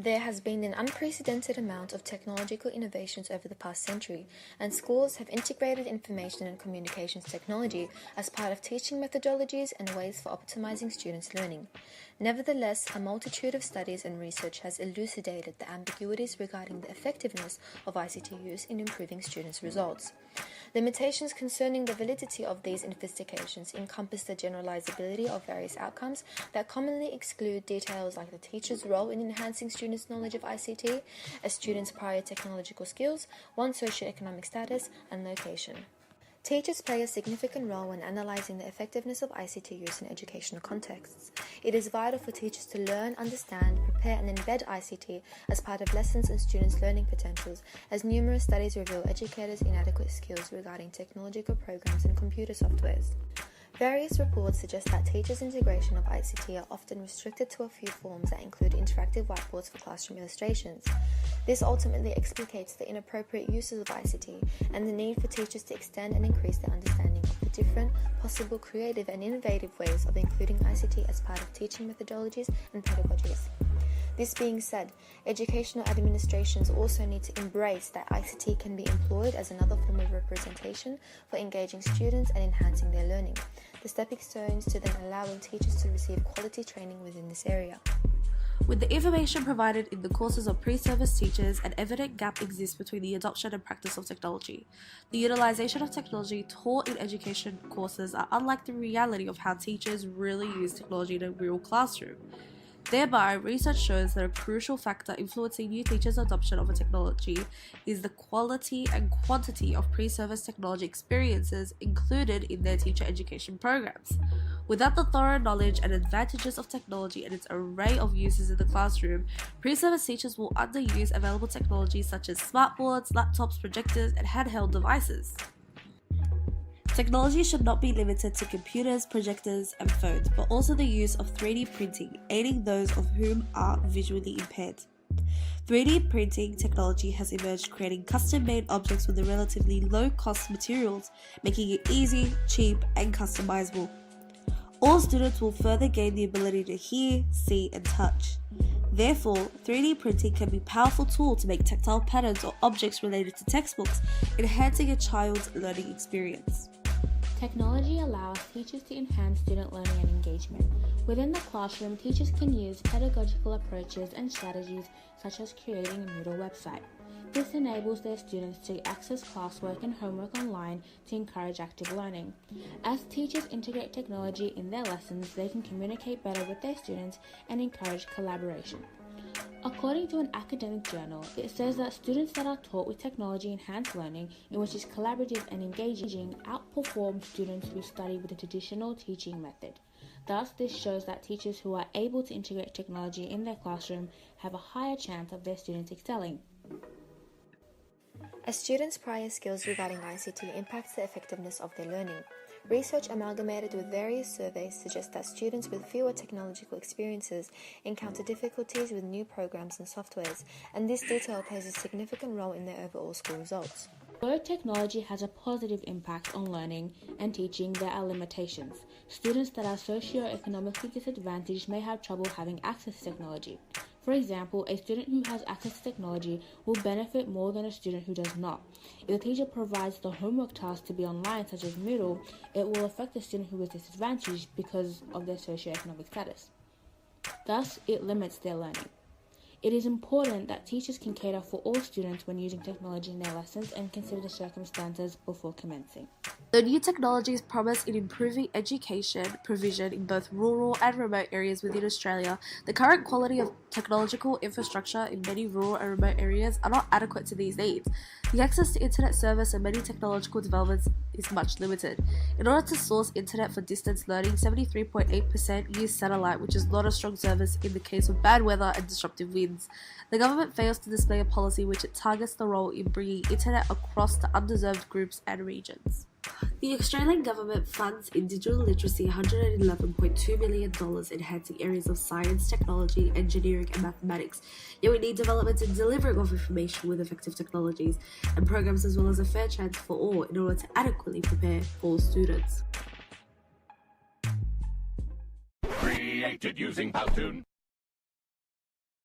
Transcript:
There has been an unprecedented amount of technological innovations over the past century, and schools have integrated information and communications technology as part of teaching methodologies and ways for optimizing students' learning. Nevertheless, a multitude of studies and research has elucidated the ambiguities regarding the effectiveness of ICT use in improving students' results. Limitations concerning the validity of these investigations encompass the generalizability of various outcomes that commonly exclude details like the teacher's role in enhancing students' knowledge of ICT, a student's prior technological skills, one's socioeconomic status, and location. Teachers play a significant role when analyzing the effectiveness of ICT use in educational contexts. It is vital for teachers to learn, understand, prepare, and embed ICT as part of lessons and students' learning potentials, as numerous studies reveal educators' inadequate skills regarding technological programs and computer softwares. Various reports suggest that teachers' integration of ICT are often restricted to a few forms that include interactive whiteboards for classroom illustrations. This ultimately explicates the inappropriate uses of ICT and the need for teachers to extend and increase their understanding of the different, possible, creative, and innovative ways of including ICT as part of teaching methodologies and pedagogies. This being said, educational administrations also need to embrace that ICT can be employed as another form of representation for engaging students and enhancing their learning, the stepping stones to then allowing teachers to receive quality training within this area. With the information provided in the courses of pre-service teachers, an evident gap exists between the adoption and practice of technology. The utilization of technology taught in education courses are unlike the reality of how teachers really use technology in a real classroom. Thereby, research shows that a crucial factor influencing new teachers' adoption of a technology is the quality and quantity of pre-service technology experiences included in their teacher education programs. Without the thorough knowledge and advantages of technology and its array of uses in the classroom, pre-service teachers will underuse available technologies such as smartboards, laptops, projectors, and handheld devices. Technology should not be limited to computers, projectors, and phones, but also the use of 3D printing, aiding those of whom are visually impaired. 3D printing technology has emerged, creating custom-made objects with relatively low-cost materials, making it easy, cheap, and customizable. All students will further gain the ability to hear, see, and touch. Therefore, 3D printing can be a powerful tool to make tactile patterns or objects related to textbooks, enhancing a child's learning experience. Technology allows teachers to enhance student learning and engagement. Within the classroom, teachers can use pedagogical approaches and strategies such as creating a Moodle website. This enables their students to access classwork and homework online to encourage active learning. As teachers integrate technology in their lessons, they can communicate better with their students and encourage collaboration. According to an academic journal, it says that students that are taught with technology-enhanced learning, in which is collaborative and engaging, outperform students who study with a traditional teaching method. Thus, this shows that teachers who are able to integrate technology in their classroom have a higher chance of their students excelling. A student's prior skills regarding ICT impacts the effectiveness of their learning. Research amalgamated with various surveys suggests that students with fewer technological experiences encounter difficulties with new programs and softwares, and this detail plays a significant role in their overall school results. Although technology has a positive impact on learning and teaching, there are limitations. Students that are socio-economically disadvantaged may have trouble having access to technology. For example, a student who has access to technology will benefit more than a student who does not. If the teacher provides the homework task to be online, such as Moodle, it will affect the student who is disadvantaged because of their socioeconomic status. Thus, it limits their learning. It is important that teachers can cater for all students when using technology in their lessons and consider the circumstances before commencing. The new technologies promise in improving education provision in both rural and remote areas within Australia. The current quality of technological infrastructure in many rural and remote areas are not adequate to these needs. The access to internet service and many technological developments is much limited. In order to source internet for distance learning, 73.8% use satellite, which is not a strong service in the case of bad weather and disruptive winds. The government fails to display a policy which it targets the role in bringing internet across to underserved groups and regions. The Australian government funds in digital literacy $111.2 million, enhancing areas of science, technology, engineering, and mathematics. Yet we need development and delivering of information with effective technologies and programs, as well as a fair chance for all in order to adequately prepare all students. Created using Powtoon.